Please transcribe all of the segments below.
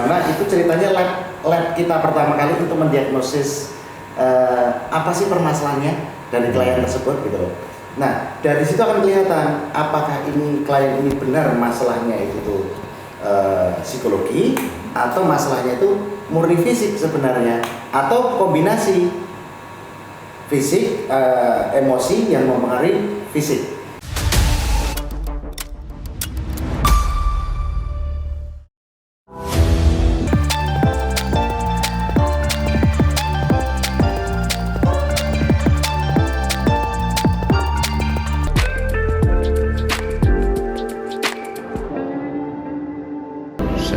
dimana itu ceritanya lab kita pertama kali untuk mendiagnosis apa sih permasalahannya dari klien tersebut gitu loh. Nah dari situ akan kelihatan apakah ini klien ini benar masalahnya itu tuh psikologi atau masalahnya itu murni fisik sebenarnya, atau kombinasi fisik emosi yang mempengaruhi fisik.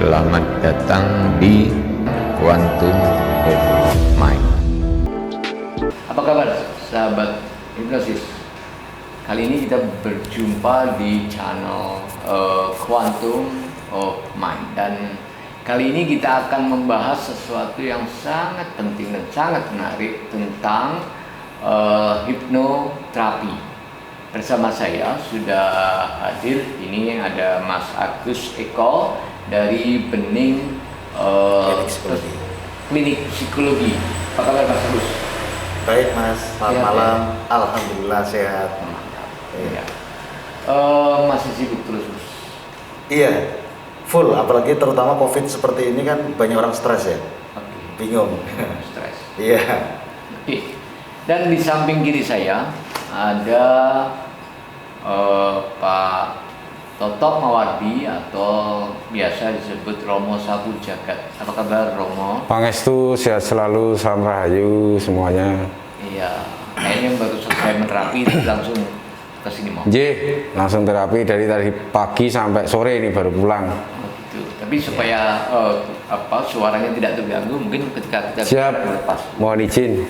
Selamat datang di Quantum of Mind. Apa kabar sahabat hipnosis? Kali ini kita berjumpa di channel Quantum of Mind, dan kali ini kita akan membahas sesuatu yang sangat penting dan sangat menarik tentang hipnoterapi. Bersama saya sudah hadir ini ada Mas Agus Eko dari Bening Klinik Psikologi. Apa kabar Mas Agus? Baik Mas, selamat malam. Alhamdulillah sehat. Iya. Masih sibuk terus Mas? Iya, full. Apalagi terutama COVID seperti ini kan banyak orang stres ya. Bingung. Stres. Iya. Oke. Dan di samping kiri saya ada Pak Toto Mawardi atau biasa disebut Romo Sapu Jagat. Apa kabar Romo? Pangestu, sehat selalu, salam rahayu semuanya. Iya, kayaknya baru selesai menerapi langsung ke sini mau. Langsung terapi dari tadi pagi sampai sore ini baru pulang. Oh, gitu. Tapi supaya suaranya tidak terganggu, mungkin ketika kita siap lepas. Mohon izin.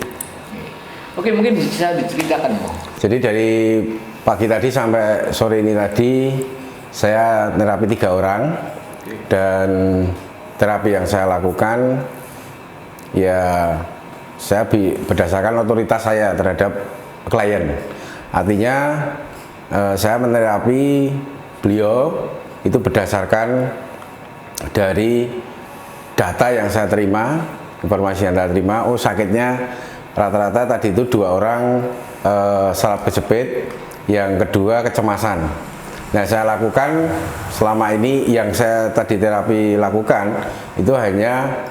Oke, mungkin bisa diceritakan Mo. Jadi dari pagi tadi sampai sore ini tadi saya terapi 3 orang, dan terapi yang saya lakukan ya saya berdasarkan otoritas saya terhadap klien. Artinya saya menerapi beliau itu berdasarkan dari data yang saya terima, informasi yang saya terima. Oh, sakitnya rata-rata tadi itu 2 orang saraf kejepit, yang kedua kecemasan. Nah, saya lakukan selama ini yang saya tadi terapi lakukan itu hanya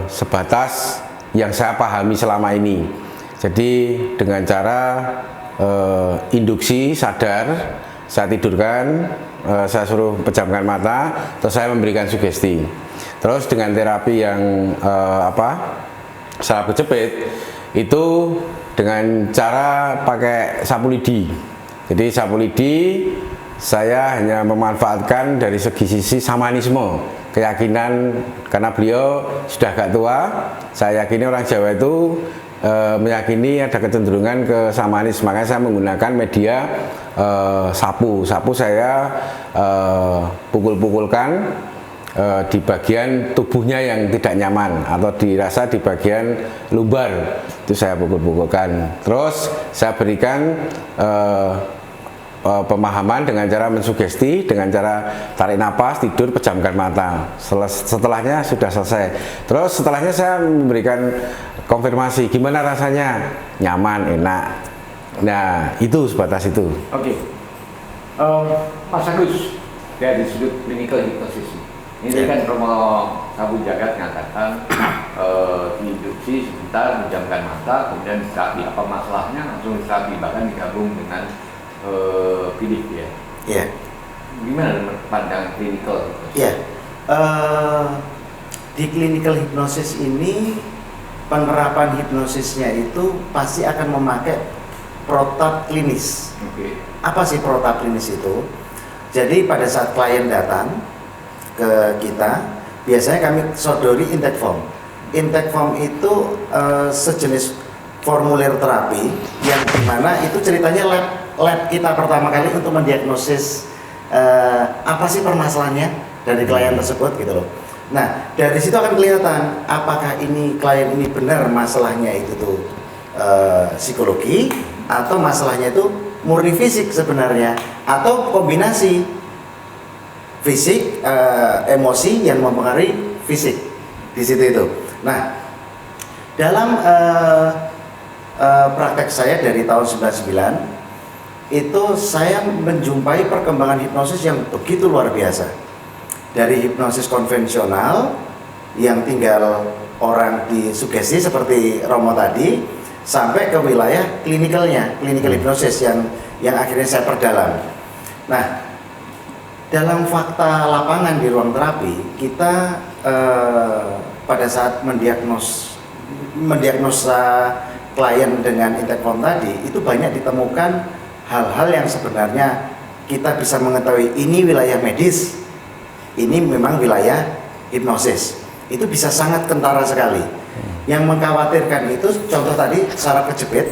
sebatas yang saya pahami selama ini. Jadi dengan cara induksi sadar, saya tidurkan, saya suruh pejamkan mata, terus saya memberikan sugesti. Terus dengan terapi yang saraf kejepit itu dengan cara pakai sapu lidi. Jadi sapu lidi saya hanya memanfaatkan dari sisi samanisme, keyakinan, karena beliau sudah agak tua. Saya yakini orang Jawa itu meyakini ada kecenderungan ke samanis, makanya saya menggunakan media sapu. Sapu saya pukul-pukulkan di bagian tubuhnya yang tidak nyaman atau dirasa di bagian lumbar, itu saya pukul-pukulkan. Terus saya berikan pemahaman dengan cara mensugesti, dengan cara tarik napas, tidur, pejamkan mata. Setelahnya sudah selesai. Terus setelahnya saya memberikan konfirmasi, gimana rasanya? Nyaman, enak. Nah, itu sebatas itu. Oke. Mas Agus, dari sudut clinical hypnosis, ini kan Romo Sapu Jagat mengatakan diinduksi sebentar, menjamkan mata, kemudian diterapi. Apa masalahnya? Langsung diterapi, bahkan digabung dengan klinik ya. Iya. Gimana pandangan klinikal? Iya. Di clinical hypnosis ini penerapan hipnosisnya itu pasti akan memakai protap klinis. Oke. Apa sih protap klinis itu? Jadi pada saat klien datang ke kita, biasanya kami sodori intake form. Intake form itu sejenis formulir terapi yang dimana itu ceritanya lab kita pertama kali untuk mendiagnosis apa sih permasalahannya dari klien tersebut gitu loh. Nah dari situ akan kelihatan apakah ini klien ini benar masalahnya itu tuh psikologi atau masalahnya itu murni fisik sebenarnya, atau kombinasi fisik emosi yang mempengaruhi fisik di situ itu. Nah, dalam praktek saya dari tahun 99 itu saya menjumpai perkembangan hipnosis yang begitu luar biasa. Dari hipnosis konvensional yang tinggal orang disugesti seperti Romo tadi, sampai ke wilayah klinikalnya, klinikal hipnosis yang akhirnya saya perdalam. Nah, dalam fakta lapangan di ruang terapi, kita pada saat mendiagnosa klien dengan intake form tadi, itu banyak ditemukan hal-hal yang sebenarnya kita bisa mengetahui ini wilayah medis, ini memang wilayah hipnosis. Itu bisa sangat kentara sekali. Yang mengkhawatirkan itu, contoh tadi saraf kejepit,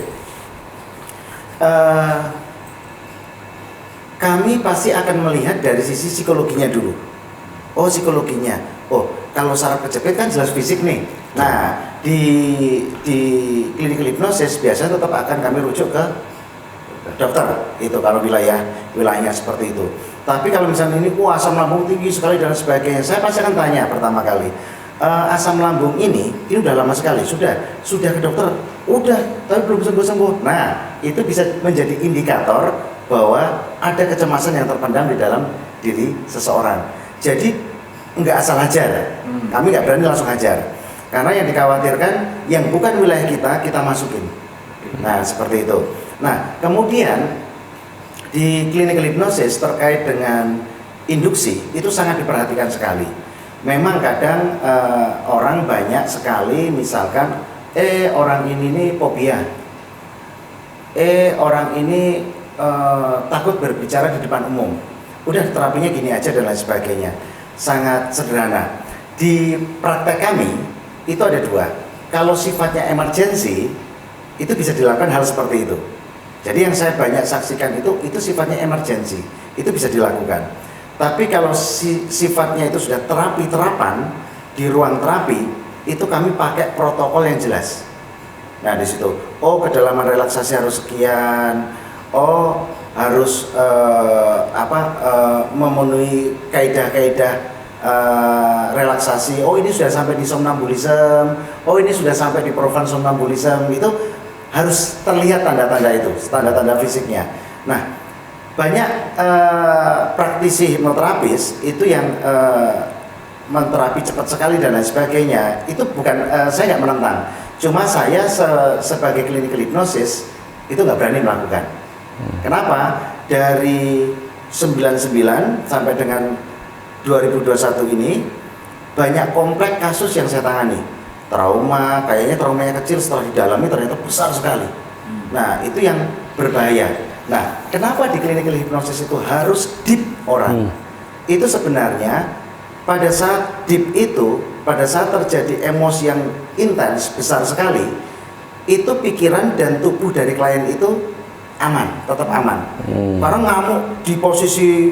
kami pasti akan melihat dari sisi psikologinya dulu. Oh, psikologinya. Oh, kalau saraf kejepit kan jelas fisik nih. Nah, di klinik hipnosis biasanya tetap akan kami rujuk ke dokter itu kalau wilayahnya seperti itu. Tapi kalau misalnya ini asam lambung tinggi sekali dan sebagainya, saya pasti akan tanya pertama kali, asam lambung ini udah lama sekali, sudah ke dokter, udah, tapi belum sembuh. Nah, itu bisa menjadi indikator bahwa ada kecemasan yang terpendam di dalam diri seseorang. Jadi nggak asal hajar, kami nggak berani langsung hajar, karena yang dikhawatirkan yang bukan wilayah kita masukin. Nah, seperti itu. Nah, kemudian di klinik hipnosis terkait dengan induksi itu sangat diperhatikan sekali. Memang kadang orang banyak sekali misalkan orang ini nih fobia, orang ini takut berbicara di depan umum, udah terapinya gini aja dan lain sebagainya. Sangat sederhana. Di praktek kami itu ada dua. Kalau sifatnya emergensi itu bisa dilakukan hal seperti itu. Jadi yang saya banyak saksikan itu sifatnya emergensi, itu bisa dilakukan. Tapi kalau sifatnya itu sudah terapan di ruang terapi, itu kami pakai protokol yang jelas. Nah, di situ, kedalaman relaksasi harus sekian, harus memenuhi kaidah-kaidah relaksasi. Ini sudah sampai di somnambulism, ini sudah sampai di profound somnambulism. Itu harus terlihat tanda-tanda itu, tanda-tanda fisiknya. Nah, banyak praktisi hipnoterapis itu yang menterapi cepat sekali dan lain sebagainya. Itu bukan, saya nggak menentang. Cuma saya sebagai klinik hipnosis itu nggak berani melakukan. Kenapa? Dari 99 sampai dengan 2021 ini banyak kompleks kasus yang saya tangani. Trauma, kayaknya traumanya kecil, setelah didalami ternyata besar sekali. Nah, itu yang berbahaya. Nah, kenapa di klinik hipnosis itu harus deep orang? Itu sebenarnya pada saat deep itu, pada saat terjadi emosi yang intens, besar sekali, itu pikiran dan tubuh dari klien itu aman, tetap aman. Karena ngamuk di posisi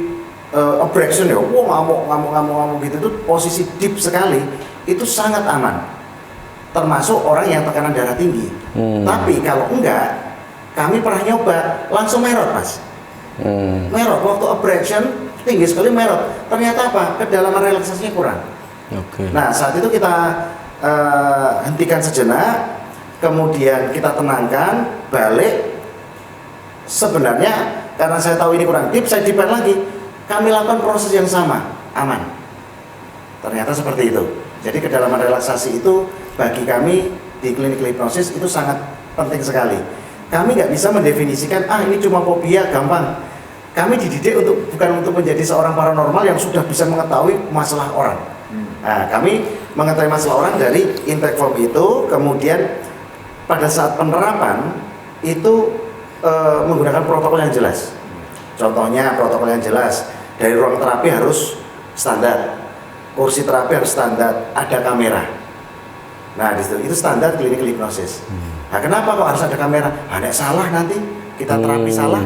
abrasion ya, ngamuk gitu, itu posisi deep sekali, itu sangat aman. Termasuk orang yang tekanan darah tinggi. Tapi kalau enggak, kami pernah nyoba langsung merot, Mas. Merot waktu abrasion tinggi sekali, merot. Ternyata apa? Kedalaman relaksasinya kurang. Nah, saat itu kita hentikan sejenak, kemudian kita tenangkan, balik. Sebenarnya karena saya tahu ini kurang deep, saya deepen lagi. Kami lakukan proses yang sama, aman. Ternyata seperti itu. Jadi kedalaman relaksasi itu bagi kami di klinik hipnosis itu sangat penting sekali. Kami nggak bisa mendefinisikan, ini cuma fobia, gampang. Kami dididik bukan untuk menjadi seorang paranormal yang sudah bisa mengetahui masalah orang. Nah, kami mengetahui masalah orang dari intake form itu, kemudian pada saat penerapan itu menggunakan protokol yang jelas. Contohnya protokol yang jelas, dari ruang terapi harus standar, kursi terapi harus standar, ada kamera. Nah, itu standar klinik hipnosis. Nah, kenapa kok harus ada kamera? Nek salah nanti kita terapi salah,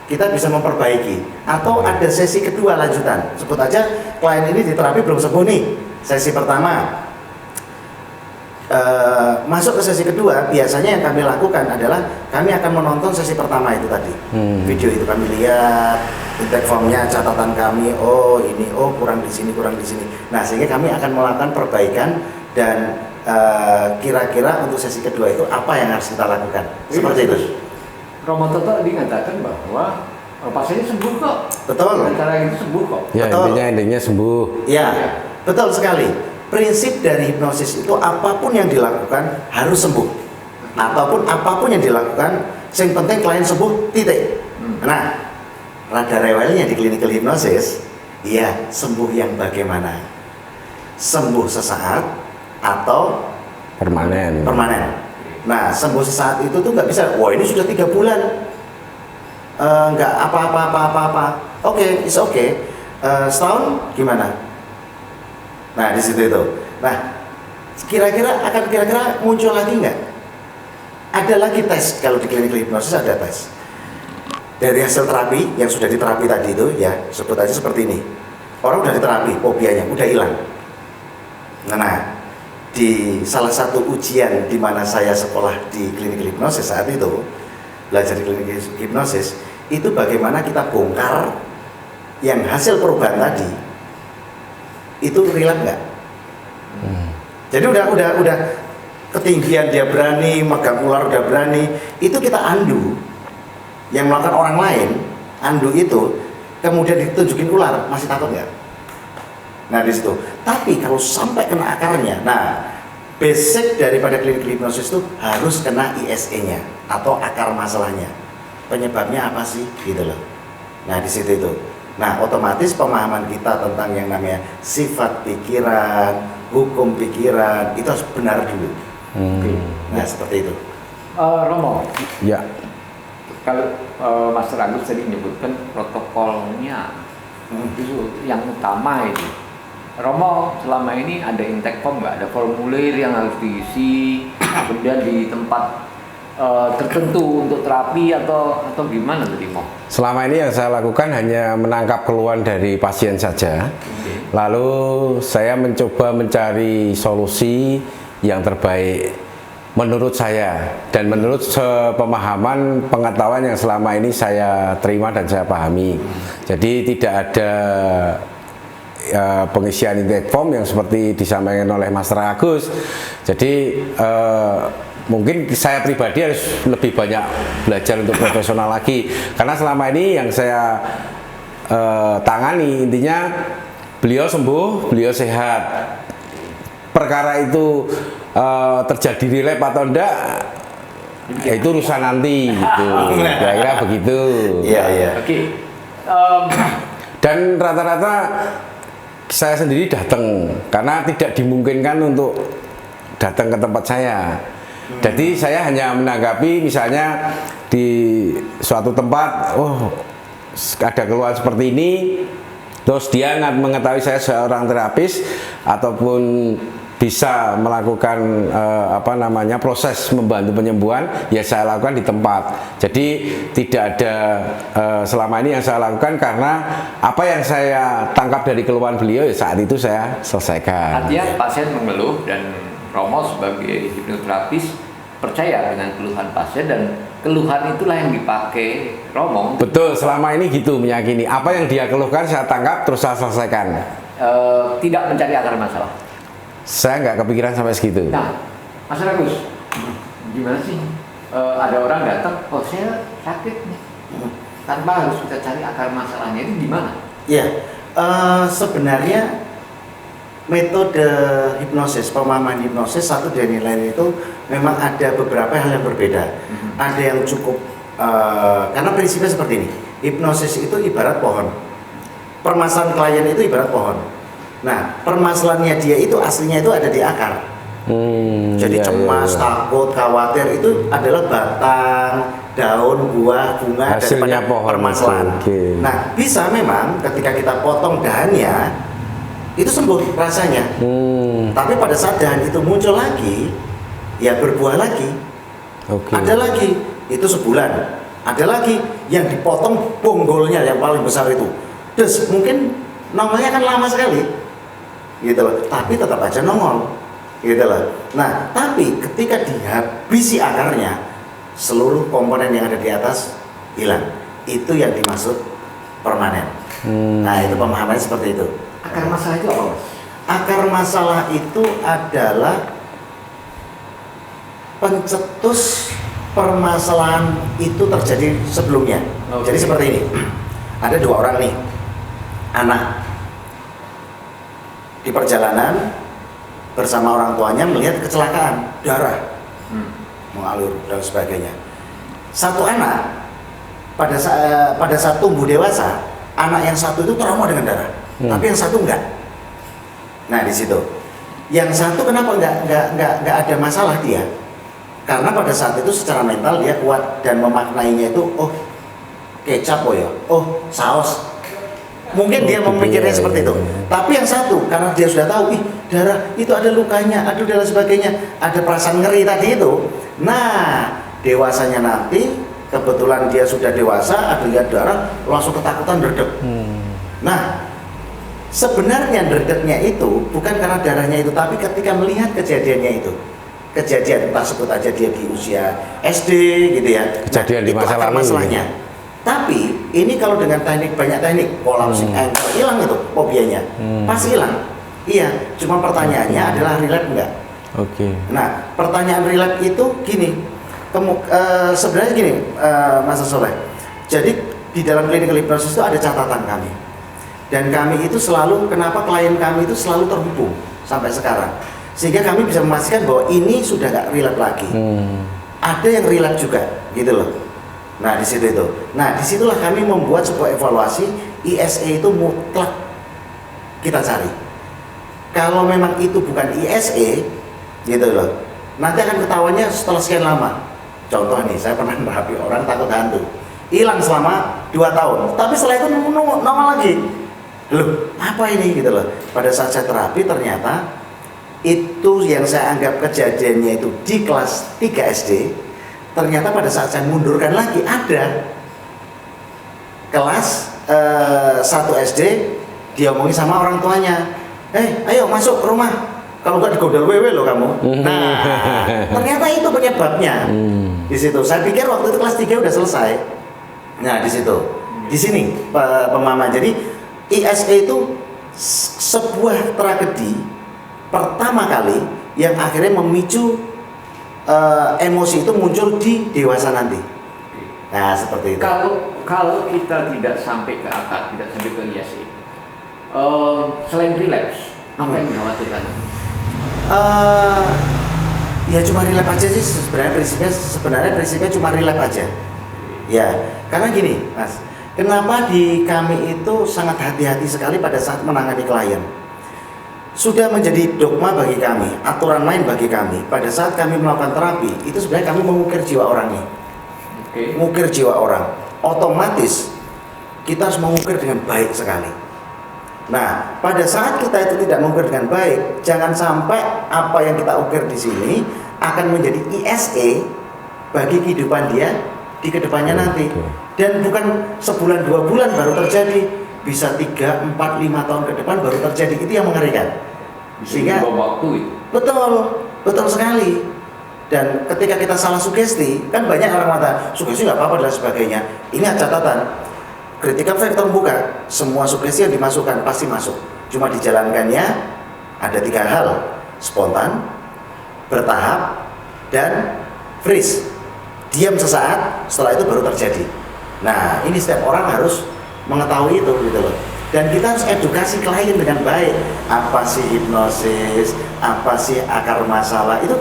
kita bisa memperbaiki. Atau ada sesi kedua lanjutan. Sebut aja klien ini di terapi belum sembuh nih. Sesi pertama masuk ke sesi kedua, biasanya yang kami lakukan adalah kami akan menonton sesi pertama itu tadi. Video itu kami lihat, intake formnya, catatan kami, oh ini, oh kurang di sini, kurang di sini. Nah, sehingga kami akan melakukan perbaikan dan kira-kira untuk sesi kedua itu apa yang harus kita lakukan. Seperti itu. Romo Toto tadi mengatakan bahwa pasiennya sembuh kok. Betul. Cara itu sembuh kok. Ya, Betul. intinya sembuh. Ya, betul sekali. Prinsip dari hipnosis itu apapun yang dilakukan harus sembuh. Ataupun apapun yang dilakukan, yang penting klien sembuh, titik. Nah, rada rewelnya di clinical hipnosis, ya sembuh yang bagaimana? Sembuh sesaat atau Permanen. permanen. Nah, sembuh sesaat itu tuh nggak bisa. Wah, ini sudah 3 bulan, nggak apa-apa. Oke, it's okay. Setahun gimana? Nah, di situ itu. Nah, kira-kira muncul lagi nggak? Ada lagi tes. Kalau di klinik hipnosis ada tes. Dari hasil terapi yang sudah diterapi tadi itu, ya sebut aja seperti ini. Orang udah diterapi, fobianya udah hilang. Nah, di salah satu ujian di mana saya sekolah di klinik hipnosis saat itu, belajar di klinik hipnosis, itu bagaimana kita bongkar yang hasil perubahan tadi itu relate nggak? Jadi udah ketinggian dia berani, megang ular udah berani, itu kita andu. Yang melakukan orang lain, andu itu, kemudian ditunjukin ular, masih takut nggak? Nah di situ. Tapi kalau sampai kena akarnya, nah basic daripada klinik hipnosis itu harus kena ISE-nya atau akar masalahnya. Penyebabnya apa sih? Gitu loh. Nah di situ itu. Nah, otomatis pemahaman kita tentang yang namanya sifat pikiran, hukum pikiran, itu harus benar dulu. Nah, seperti itu. Romo, Ya. kalau Master Agus tadi menyebutkan protokolnya, itu yang utama itu. Romo, selama ini ada intake form nggak? Ada formulir yang harus diisi, kemudian di tempat tertentu untuk terapi atau gimana tadi Mo? Selama ini yang saya lakukan hanya menangkap keluhan dari pasien saja. Lalu saya mencoba mencari solusi yang terbaik menurut saya dan menurut pemahaman pengetahuan yang selama ini saya terima dan saya pahami. Jadi tidak ada pengisian intake form yang seperti disampaikan oleh Master Agus. Jadi mungkin saya pribadi harus lebih banyak belajar untuk profesional lagi, karena selama ini yang saya tangani intinya beliau sembuh, beliau sehat. Perkara itu terjadi relapse atau enggak, itu urusan nanti gitu. Kira-kira begitu. Iya. Oke. Dan rata-rata saya sendiri datang karena tidak dimungkinkan untuk datang ke tempat saya. Jadi saya hanya menanggapi misalnya di suatu tempat, oh ada keluhan seperti ini, terus dia mengetahui saya seorang terapis ataupun bisa melakukan proses membantu penyembuhan, ya saya lakukan di tempat. Jadi tidak ada selama ini yang saya lakukan karena apa yang saya tangkap dari keluhan beliau ya saat itu saya selesaikan. Artinya pasien mengeluh dan Romo sebagai hipnoterapis percaya dengan keluhan pasien dan keluhan itulah yang dipakai Romo. Betul, selama ini gitu meyakini apa yang dia keluhkan saya tangkap terus saya selesaikan. Tidak mencari akar masalah. Saya nggak kepikiran sampai segitu. Nah, Mas Agus, gimana sih? Ada orang datang, oh saya sakit nih, tanpa harus kita cari akar masalahnya, itu gimana? Ya, sebenarnya metode hipnosis, pemahaman hipnosis satu dan yang lain itu memang ada beberapa hal yang berbeda. Ada yang cukup karena prinsipnya seperti ini. Hipnosis itu ibarat pohon. Permasalahan klien itu ibarat pohon. Nah, permasalahannya dia itu aslinya itu ada di akar. Jadi cemas, takut, khawatir itu adalah batang, daun, buah, bunga hasilnya daripada pohon permasalahan. Okay. Nah, bisa memang ketika kita potong dahannya itu sembuh rasanya. Tapi pada saat dahan itu muncul lagi, ya berbuah lagi. Ada lagi, itu sebulan. Ada lagi yang dipotong bonggolnya yang paling besar itu. Terus mungkin nongolnya kan lama sekali, gitu loh. Tapi tetap aja nongol. gitu loh. Nah, tapi ketika dihabisi akarnya, seluruh komponen yang ada di atas hilang. Itu yang dimaksud permanen. Nah, itu pemahamannya seperti itu. Akar masalah itu apa, Mas? Akar masalah itu adalah pencetus permasalahan itu terjadi sebelumnya. Oke. Jadi seperti ini. Ada dua orang nih, anak di perjalanan bersama orang tuanya melihat kecelakaan, darah mengalir dan sebagainya. Satu anak pada saat tumbuh dewasa, anak yang satu itu trauma dengan darah, tapi yang satu enggak. Nah, di situ, yang satu kenapa enggak ada masalah dia? Karena pada saat itu secara mental dia kuat dan memaknainya itu, oh kecap oh ya, oh saus. Mungkin dia memikirnya seperti itu. Tapi yang satu, karena dia sudah tahu, ih darah itu ada lukanya, aduh dan sebagainya, ada perasaan ngeri tadi itu. Nah, dewasanya nanti, kebetulan dia sudah dewasa, ada lihat darah, langsung ketakutan redek. Nah, sebenarnya redeknya itu bukan karena darahnya itu, tapi ketika melihat kejadiannya itu. Kejadian, entah sebut aja dia di usia SD gitu ya. Kejadian di masa lalu. Masalahnya. Tapi ini kalau dengan teknik, banyak teknik, collapsing ankle, hilang itu fobianya, pasti hilang. Iya, cuma pertanyaannya adalah relapse enggak? Oke. Nah, pertanyaan relapse itu gini, sebenarnya gini, Mas Soleh. Jadi di dalam clinical hypnosis itu ada catatan kami, dan kami itu selalu, kenapa klien kami itu selalu terhubung sampai sekarang, sehingga kami bisa memastikan bahwa ini sudah nggak relapse lagi. Ada yang relapse juga, gitu loh. Nah, di situ itu. Nah, disitulah kami membuat sebuah evaluasi. ISE itu mutlak kita cari. Kalau memang itu bukan ISE, gitu loh, nanti akan ketahuannya setelah sekian lama. Contoh nih, saya pernah merapi orang takut hantu, hilang selama 2 tahun, tapi setelah itu nongol lagi. Loh, apa ini gitu loh. Pada saat saya terapi ternyata itu yang saya anggap kejadiannya itu di kelas 3 SD. Ternyata pada saat saya mundurkan lagi ada kelas 1 SD, dia omongin sama orang tuanya, ayo masuk ke rumah, kalau nggak digodol wewe loh kamu. Nah, ternyata itu penyebabnya. Di situ saya pikir waktu itu kelas 3 udah selesai. Nah, di situ, di sini pemahaman. Jadi ISE itu sebuah tragedi pertama kali yang akhirnya memicu emosi itu muncul di dewasa nanti. Nah, seperti itu. Kalau kita tidak sampai ke akar, tidak sampai ke ISE, selain relapse, apa yang dikhawatirkan? Ya cuma relapse aja sih sebenarnya prinsipnya cuma relapse aja. Ya, karena gini, Mas, kenapa di kami itu sangat hati-hati sekali pada saat menangani klien. Sudah menjadi dogma bagi kami, aturan main bagi kami. Pada saat kami melakukan terapi, itu sebenarnya kami mengukir jiwa orangnya. Mengukir jiwa orang. Otomatis kita harus mengukir dengan baik sekali. Nah, pada saat kita itu tidak mengukir dengan baik, jangan sampai apa yang kita ukir di sini akan menjadi ISE bagi kehidupan dia di kedepannya nanti. Dan bukan sebulan 2 bulan baru terjadi, bisa 3, 4, 5 tahun ke depan baru terjadi. Itu yang mengerikan. Sehingga waktu itu. Betul sekali. Dan ketika kita salah sugesti, kan banyak orang mengatakan sugesti nggak apa-apa dan sebagainya. Ingat catatan, critical factor buka, semua sugesti yang dimasukkan pasti masuk. Cuma dijalankannya ada 3 hal: spontan, bertahap, dan freeze. Diam sesaat, setelah itu baru terjadi. Nah, ini setiap orang harus mengetahui itu, gitu loh. Dan kita harus edukasi klien dengan baik. Apa sih hipnosis? Apa sih akar masalah? Itu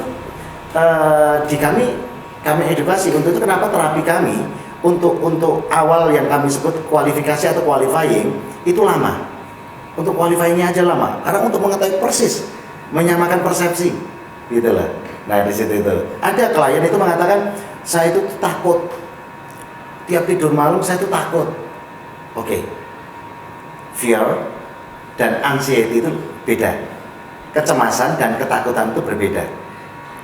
di kami edukasi. Untuk itu kenapa terapi kami untuk awal yang kami sebut kualifikasi atau qualifying itu lama. Untuk qualifyingnya aja lama. Karena untuk mengetahui persis, menyamakan persepsi, gitu loh. Nah, di situ itu. Ada klien itu mengatakan, saya itu takut. Tiap tidur malam saya itu takut. Oke. Fear dan anxiety itu beda. Kecemasan dan ketakutan itu berbeda.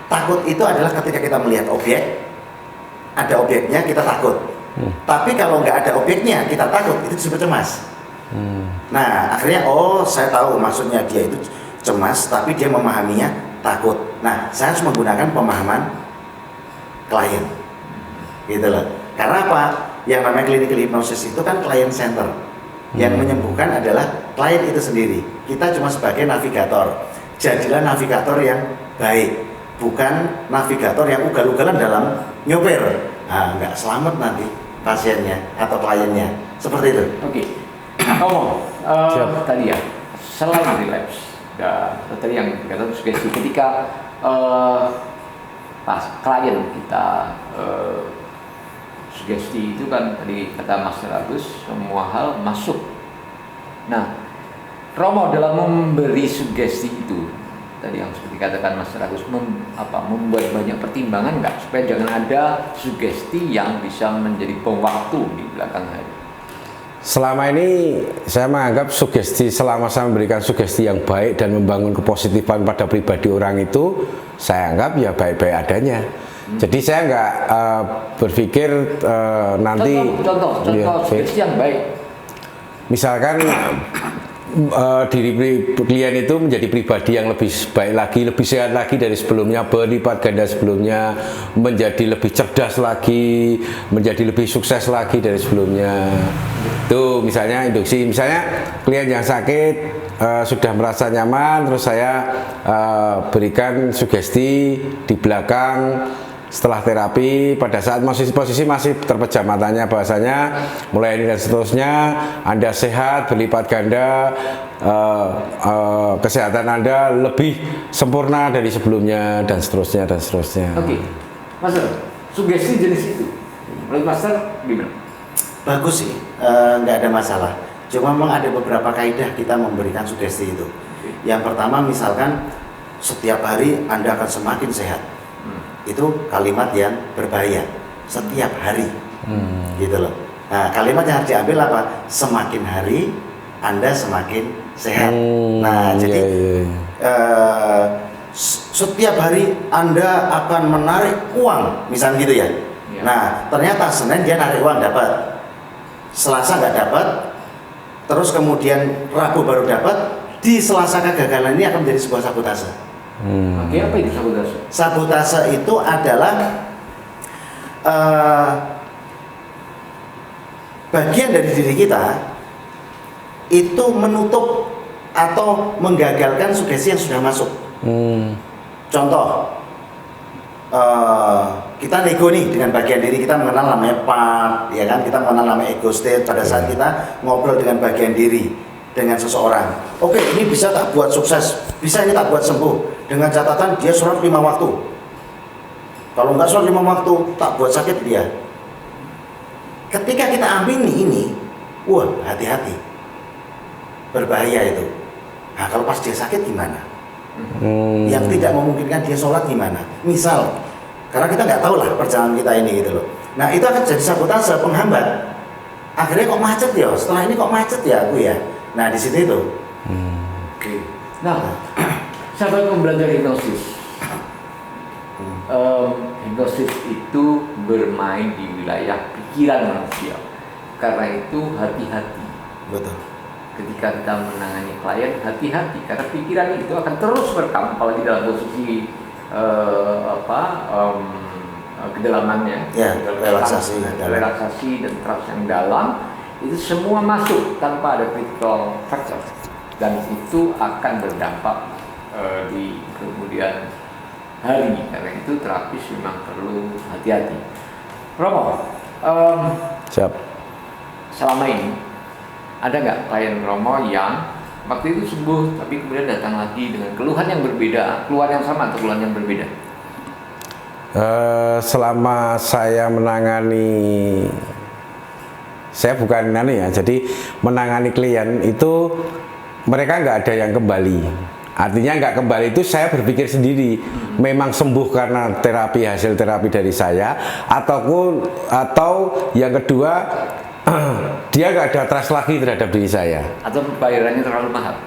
Takut itu adalah ketika kita melihat objek, ada objeknya kita takut. Tapi kalau nggak ada objeknya kita takut, itu disebut cemas. Nah, akhirnya saya tahu maksudnya dia itu cemas, tapi dia memahaminya takut. Nah, saya harus menggunakan pemahaman klien, gitu loh. Karena apa? Yang namanya clinical hypnosis itu kan client center. Yang menyembuhkan adalah klien itu sendiri. Kita cuma sebagai navigator. Jadilah navigator yang baik, bukan navigator yang ugal-ugalan dalam nyopir. Nah, nggak selamat nanti pasiennya atau kliennya. Seperti itu. Oke. Tadi ya, selain relapse, tadi yang dikatakan sugesti ketika pas klien kita sugesti itu kan tadi kata Mas Agus semua hal masuk. Nah, Romo dalam memberi sugesti itu tadi yang seperti katakan Mas Agus membuat banyak pertimbangan nggak supaya jangan ada sugesti yang bisa menjadi bom waktu di belakang hari. Selama ini saya menganggap sugesti, selama saya memberikan sugesti yang baik dan membangun kepositifan pada pribadi orang itu, saya anggap ya baik-baik adanya. Jadi saya nggak berpikir nanti contoh sugesti yang baik. Misalkan diri klien itu menjadi pribadi yang lebih baik lagi, lebih sehat lagi dari sebelumnya, berlipat ganda sebelumnya, menjadi lebih cerdas lagi, menjadi lebih sukses lagi dari sebelumnya. Itu misalnya induksi, misalnya klien yang sakit sudah merasa nyaman, terus saya berikan sugesti di belakang setelah terapi, pada saat posisi masih terpejam matanya, bahasanya mulai ini dan seterusnya Anda sehat berlipat ganda, kesehatan Anda lebih sempurna dari sebelumnya dan seterusnya dan seterusnya. Oke, Master, sugesti jenis itu menurut Master gimana? Bagus sih, nggak ada masalah. Cuma memang ada beberapa kaidah kita memberikan sugesti itu. Yang pertama misalkan setiap hari Anda akan semakin sehat. Itu kalimat yang berbahaya setiap hari, gitu loh. Nah, kalimat yang harus diambil apa? Semakin hari Anda semakin sehat. Nah, jadi setiap hari Anda akan menarik uang, misalnya gitu ya. Nah, ternyata Senin dia narik uang dapat, Selasa nggak dapat, terus kemudian Rabu baru dapat. Di Selasa kegagalan ini akan menjadi sebuah sabotase. Oke, apa itu sabotase? Sabotase itu adalah bagian dari diri kita itu menutup atau menggagalkan sugesti yang sudah masuk. Contoh, kita nego nih dengan bagian diri kita, mengenal namanya part, ya kan? Kita mengenal namanya ego state pada saat kita ngobrol dengan bagian diri dengan seseorang. Oke, ini bisa tak buat sukses, bisa ini tak buat sembuh. Dengan catatan dia sholat 5 waktu. Kalau nggak sholat 5 waktu, tak buat sakit dia. Ketika kita ambil ini, wah hati-hati, berbahaya itu. Nah, kalau pas dia sakit gimana? Yang tidak memungkinkan dia sholat gimana? Misal, karena kita nggak tahu lah perjalanan kita ini gitu loh. Nah, itu akan jadi sabotase, penghambat. Akhirnya kok macet ya? Setelah ini kok macet ya aku ya? Nah, di situ itu. Oke. Nah, sahabat pembelajar hipnosis. Hipnosis itu bermain di wilayah pikiran manusia. Karena itu hati-hati. Betul. Ketika kita menangani klien, hati-hati karena pikiran itu akan terus merekam, apalagi dalam posisi kedalamannya, Ya, relaksasi dan trust yang dalam, itu semua masuk tanpa ada critical factor, dan itu akan berdampak di kemudian hari. Karena itu terapis memang perlu hati-hati. Romo, Siap. selama ini ada nggak klien Romo yang waktu itu sembuh tapi kemudian datang lagi dengan keluhan yang berbeda, keluhan yang sama atau keluhan yang berbeda? Selama saya menangani, saya bukan ya, jadi menangani klien itu mereka nggak ada yang kembali. Artinya nggak kembali itu saya berpikir sendiri, memang sembuh karena terapi, hasil terapi dari saya, atau yang kedua dia nggak ada trust lagi terhadap diri saya, atau bayarannya terlalu mahal.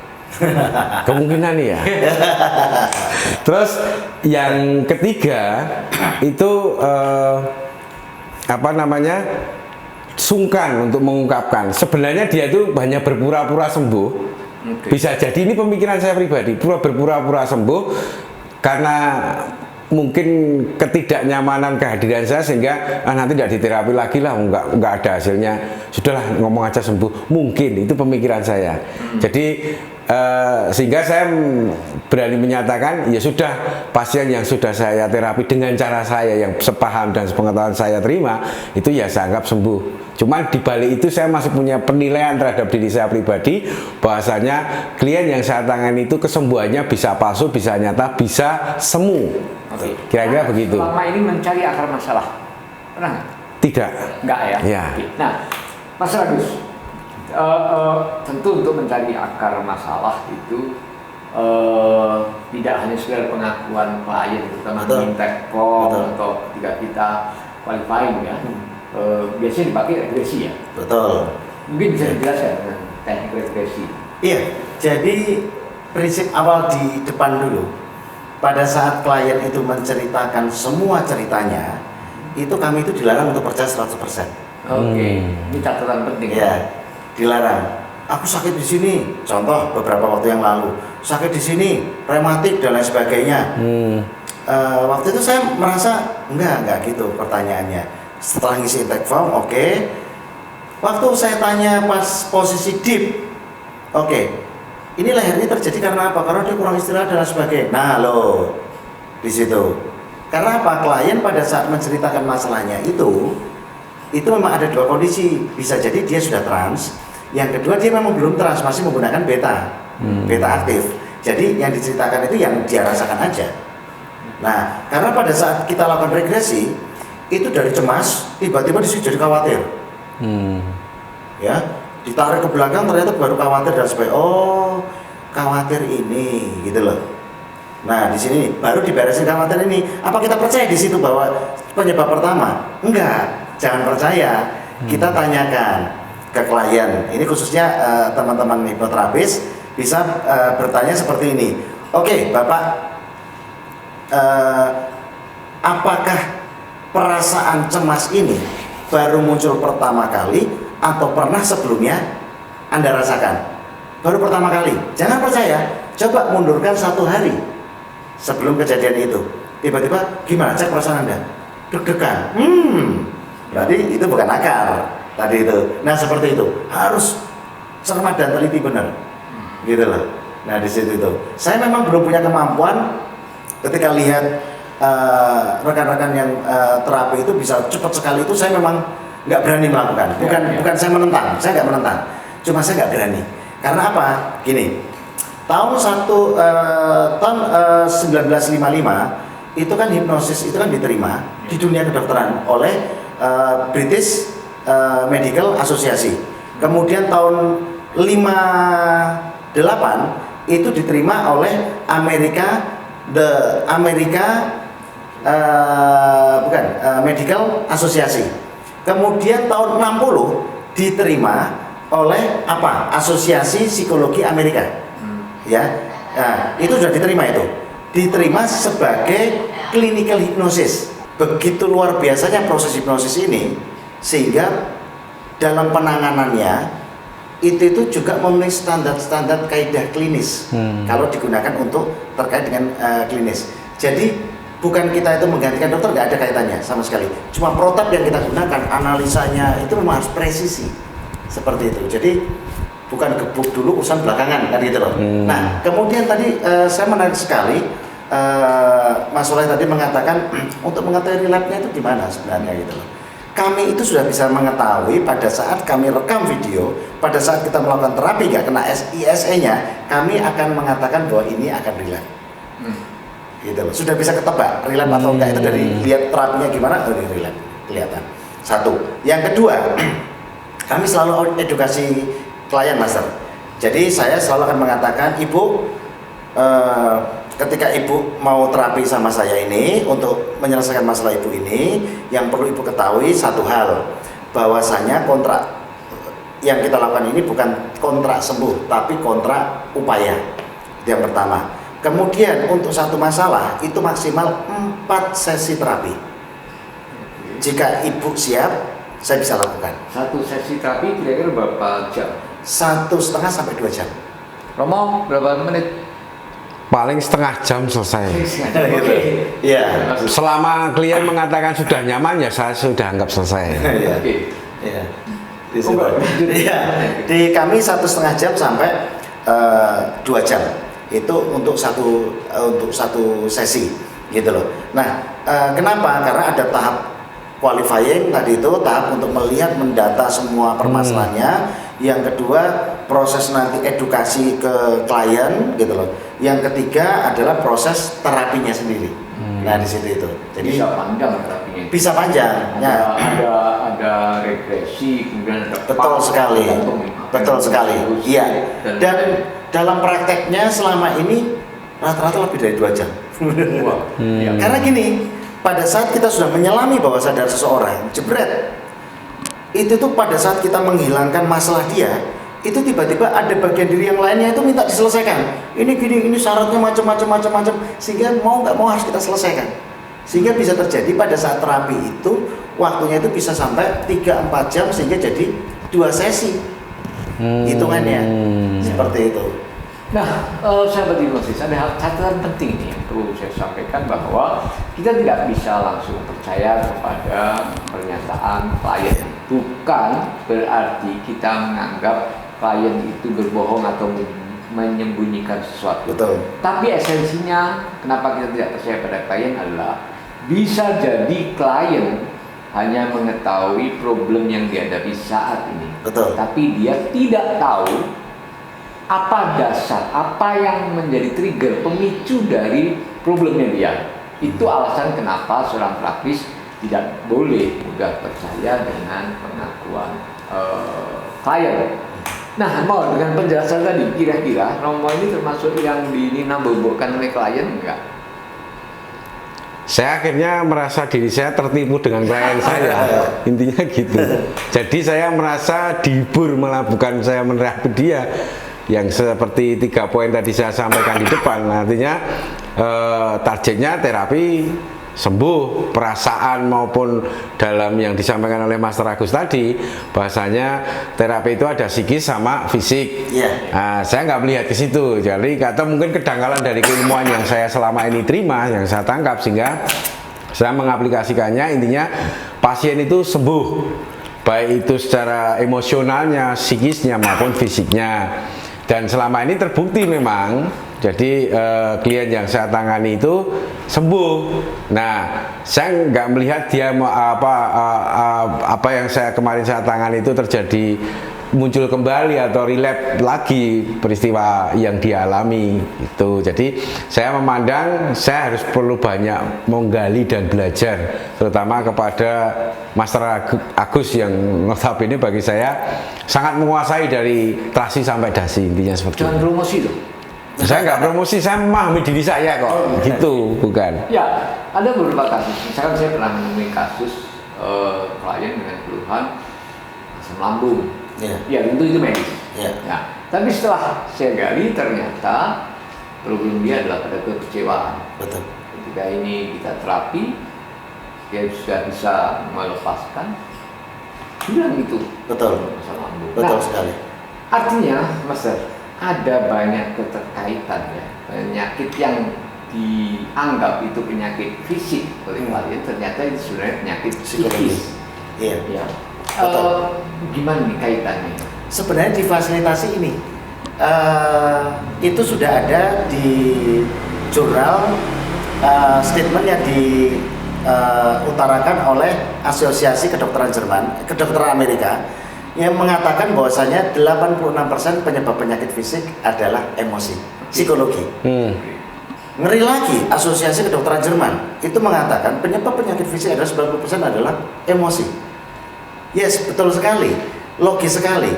Kemungkinan ya. Terus yang ketiga itu sungkan untuk mengungkapkan. Sebenarnya dia itu hanya berpura-pura sembuh. Bisa jadi ini pemikiran saya pribadi, berpura-pura sembuh, karena mungkin ketidaknyamanan kehadiran saya sehingga nanti tidak diterapi lagi lah, nggak ada hasilnya, sudahlah ngomong aja sembuh, mungkin itu pemikiran saya. Jadi sehingga saya berani menyatakan ya sudah, pasien yang sudah saya terapi dengan cara saya yang sepaham dan sepengetahuan saya terima itu ya saya anggap sembuh. Cuman di balik itu saya masih punya penilaian terhadap diri saya pribadi bahwasanya klien yang saya tangani itu kesembuhannya bisa palsu, bisa nyata, bisa semu. Oke. Kira-kira begitu. Selama ini mencari akar masalah, pernah nggak? Tidak. Enggak ya? Ya. Oke. Nah, Mas Agus, tentu untuk mencari akar masalah itu tidak hanya sekedar pengakuan klien, terutama Betul. di Intech Form Betul. atau ketika kita qualifying ya, biasanya dipakai regresi ya. Betul. Mungkin bisa dijelaskan dengan teknik regresi. Iya, jadi prinsip awal di depan dulu. Pada saat klien itu menceritakan semua ceritanya, itu kami itu dilarang untuk percaya 100%. Oke, ini catatan penting. Ya, dilarang. Aku sakit di sini, contoh beberapa waktu yang lalu, sakit di sini, rematik dan lain sebagainya. Waktu itu saya merasa enggak gitu pertanyaannya. Setelah ngisi intake form, oke. Waktu saya tanya pas posisi deep, oke. Ini lehernya terjadi karena apa? Karena dia kurang istirahat dan lain sebagainya. Nah loh, di situ. Karena apa? Klien pada saat menceritakan masalahnya itu memang ada dua kondisi. Bisa jadi dia sudah trans. Yang kedua dia memang belum trans, masih menggunakan beta aktif. Jadi yang diceritakan itu yang dia rasakan aja. Nah, karena pada saat kita lakukan regresi itu dari cemas tiba-tiba disitu jadi khawatir. Ya. Ditarik ke belakang ternyata baru khawatir dan sebagainya. Oh, khawatir ini gitu loh. Nah, di sini baru diberesin khawatir ini. Apa kita percaya di situ bahwa penyebab pertama? Enggak, jangan percaya. Kita tanyakan ke klien. Ini khususnya teman-teman hipnoterapis bisa bertanya seperti ini. Oke, Bapak, apakah perasaan cemas ini baru muncul pertama kali atau pernah sebelumnya Anda rasakan? Baru pertama kali. Jangan percaya, coba mundurkan 1 hari sebelum kejadian itu. Tiba-tiba gimana cek perasaan Anda? Deg-degan. Berarti itu bukan akar tadi itu. Nah, seperti itu. Harus cermat dan teliti benar. Gitu loh. Nah, di situ itu. Saya memang belum punya kemampuan ketika lihat rekan-rekan yang terapi itu bisa cepat sekali itu, saya memang nggak berani melakukan. Bukan saya menentang, saya nggak menentang. Cuma saya nggak berani. Karena apa? Gini, tahun 1955 itu kan hipnosis itu kan diterima di dunia kedokteran oleh British Medical Association. Kemudian tahun 58 itu diterima oleh Medical Association. Kemudian tahun 60 diterima oleh apa? Asosiasi Psikologi Amerika. Ya. Nah, itu sudah diterima itu. Diterima sebagai clinical hypnosis. Begitu luar biasanya proses hipnosis ini sehingga dalam penanganannya itu juga memenuhi standar-standar kaidah klinis kalau digunakan untuk terkait dengan klinis. Jadi bukan kita itu menggantikan dokter, nggak ada kaitannya sama sekali. Cuma protap yang kita gunakan, analisanya itu memang harus presisi seperti itu. Jadi bukan gebuk dulu urusan belakangan kan gitu loh. Nah, kemudian tadi saya menarik sekali Mas Soleh tadi mengatakan untuk mengetahui relapse-nya itu gimana sebenarnya gitu loh. Kami itu sudah bisa mengetahui pada saat kami rekam video, pada saat kita melakukan terapi nggak kena ISE-nya, kami akan mengatakan bahwa ini akan relapse. Gitu loh. Sudah bisa ketebak relapse atau enggak itu dari lihat terapinya gimana, ini relapse kelihatan. Satu. Yang kedua, kami selalu edukasi klien, Master. Jadi saya selalu akan mengatakan, Ibu, ketika Ibu mau terapi sama saya ini untuk menyelesaikan masalah Ibu ini, yang perlu Ibu ketahui satu hal, bahwasanya kontrak yang kita lakukan ini bukan kontrak sembuh, tapi kontrak upaya. Yang pertama. Kemudian untuk satu masalah itu maksimal 4 sesi terapi. Jika Ibu siap, saya bisa lakukan. Satu sesi terapi kira-kira berapa jam? 1,5 sampai 2 jam. Romo, berapa menit? paling setengah jam selesai. Gitu. Iya. Selama klien mengatakan sudah nyaman ya saya sudah anggap selesai. Iya. Oke. Iya. Di situ. Iya. Di kami 1,5 jam sampai 2 jam. Itu untuk satu sesi gitu loh. Nah, kenapa? Karena ada tahap qualifying tadi itu, tahap untuk melihat mendata semua permasalahannya. Yang kedua, proses nanti edukasi ke klien gitu loh. Yang ketiga adalah proses terapinya sendiri. Nah, di situ itu. Jadi Bisa panjang terapinya. bisa panjang. Ya. Ada regresi, kemudian ada Betul sekali, betul sekali. Iya. Dan dalam prakteknya selama ini rata-rata lebih dari 2 jam. Wah, iya. Karena gini, pada saat kita sudah menyelami bawah sadar seseorang, jebret, itu tuh pada saat kita menghilangkan masalah dia, itu tiba-tiba ada bagian diri yang lainnya itu minta diselesaikan. Ini gini, ini syaratnya macam-macam, sehingga mau nggak mau harus kita selesaikan. Sehingga bisa terjadi pada saat terapi itu waktunya itu bisa sampai 3-4 jam sehingga jadi 2 sesi hitungannya seperti itu. Nah, sahabat hipnosis, ada hal catatan penting nih yang perlu saya sampaikan, bahwa kita tidak bisa langsung percaya kepada pernyataan klien. Bukan berarti kita menganggap klien itu berbohong atau menyembunyikan sesuatu. Betul. Tapi esensinya kenapa kita tidak percaya pada klien adalah bisa jadi klien hanya mengetahui problem yang dihadapi saat ini. Betul. Tapi dia tidak tahu apa dasar, apa yang menjadi trigger, pemicu dari problemnya dia. Itu alasan kenapa seorang terapis tidak boleh mudah percaya dengan pengakuan klien. Nah, mau dengan penjelasan tadi, kira-kira Romo ini termasuk yang dinambobokkan oleh klien enggak? Saya akhirnya merasa diri saya tertipu dengan klien saya, intinya gitu. Jadi saya merasa dihibur, malah bukan saya menerapi dia. Yang seperti 3 poin tadi saya sampaikan di depan, artinya targetnya terapi sembuh perasaan maupun dalam yang disampaikan oleh Master Agus tadi, bahasanya terapi itu ada psikis sama fisik. Nah, saya nggak melihat ke situ, jadi atau mungkin kedangkalan dari keilmuan yang saya selama ini terima, yang saya tangkap, sehingga saya mengaplikasikannya. Intinya pasien itu sembuh, baik itu secara emosionalnya, psikisnya maupun fisiknya. Dan selama ini terbukti memang, jadi klien yang saya tangani itu sembuh. Nah, saya nggak melihat dia mau apa yang kemarin saya tangani itu terjadi, muncul kembali atau relapse lagi peristiwa yang dialami itu. Jadi saya memandang saya harus perlu banyak menggali dan belajar, terutama kepada Master Agus yang notabene bagi saya sangat menguasai dari trasi sampai dasi, intinya seperti itu. Jangan promosi loh. Saya nggak promosi, saya memahami diri saya kok. Gitu, bukan. Ya, ada beberapa kasus. Misalkan saya pernah menemui kasus klien dengan keluhan asam lambung. Ya, tentu itu medis. Ya. Tapi setelah saya gali, ternyata problem dia adalah pada kekecewaan. Betul. Ketika ini kita terapi, dia sudah bisa melepaskan, hilang itu. Betul. Asam lambung. Betul sekali. Artinya, Master, ada banyak keterkaitan ya. Penyakit yang dianggap itu penyakit fisik oleh klien, ternyata itu sebenarnya penyakit psikis. Iya. Ya. Betul. Gimana nih kaitannya? Sebenarnya di fasilitasi ini itu sudah ada di jurnal statement yang diutarakan oleh Asosiasi Kedokteran Amerika, yang mengatakan bahwasanya 86% penyebab penyakit fisik adalah emosi, psikologi. Ngeri lagi, Asosiasi Kedokteran Jerman itu mengatakan penyebab penyakit fisik adalah 90% adalah emosi. Yes, betul sekali, logis sekali.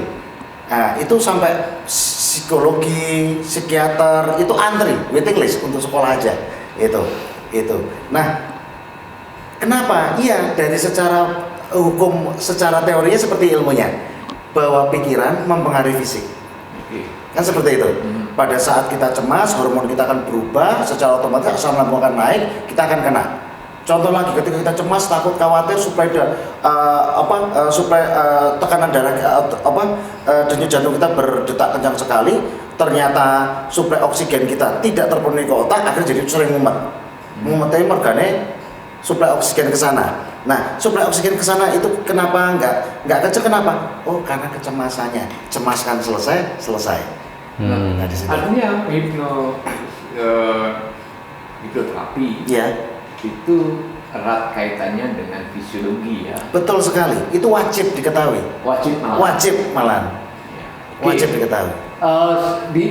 Nah, itu sampai psikologi, psikiater itu antri, waiting list untuk sekolah aja. Itu. Nah, kenapa? Iya, dari secara hukum, secara teorinya seperti ilmunya, bahwa pikiran mempengaruhi fisik. Kan seperti itu. Pada saat kita cemas, hormon kita akan berubah, secara otomatis asam lambung akan naik, kita akan kena. Contoh lagi, ketika kita cemas, takut, khawatir, supaya tekanan darah, denyut jantung kita berdetak kencang sekali, ternyata suplai oksigen kita tidak terpenuhi ke otak, akhirnya jadi sering mumet. Mumetnya mergane suplai oksigen ke sana. Nah, suplai oksigen ke sana itu kenapa nggak kecil? Kenapa? Oh, karena kecemasannya. Cemaskan selesai. Nah, di situ. Artinya hipnoterapi itu erat kaitannya dengan fisiologi ya. Betul sekali. Itu wajib diketahui. Wajib malah. Wajib diketahui.